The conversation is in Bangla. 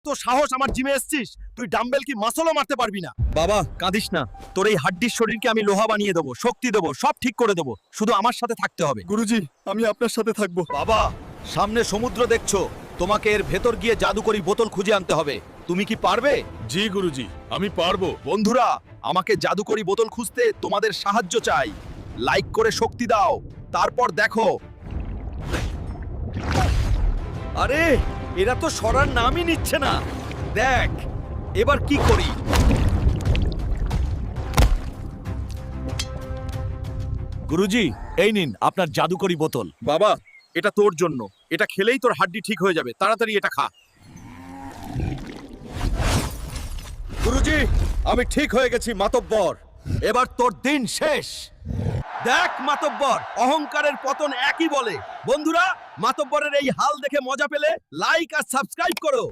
এত সাহস আমার জিমে এসছিস, তুই ডাম্বেল কি মাসলও মারতে পারবি না। বাবা কাঁদিস না, তোর এই হাড্ডির শরীরকে আমি লোহা বানিয়ে দেবো, শক্তি দেবো, সব ঠিক করে দেবো, শুধু আমার সাথে থাকতে হবে। গুরুজি, আমি আপনার সাথে থাকবো। বাবা, সামনে সমুদ্র দেখছো, তোমাকে এর ভেতর গিয়ে জাদুকরি বোতল খুঁজে আনতে হবে। তুমি কি পারবে? জি গুরুজি, আমি পারবো। বন্ধুরা, আমাকে জাদুকরি বোতল খুঁজতে তোমাদের সাহায্য চাই। লাইক করে শক্তি দাও, তারপর দেখো। আরে এরা তো সরার নামই নিচ্ছে না। দেখ এবার কি করি। গুরুজি, এই নিন আপনার জাদুকরি বোতল। বাবা, এটা তোর জন্য। এটা খেলেই তোর হাড্ডি ঠিক হয়ে যাবে, তাড়াতাড়ি এটা খা। গুরুজি, আমি ঠিক হয়ে গেছি মাতব্বর। এবার তোর দিন শেষ। দেখ মাতব্বর, অহংকারের পতন একই বলে। বন্ধুরা, মাতব্বরের এই হাল দেখে মজা পেলে লাইক আর সাবস্ক্রাইব করো।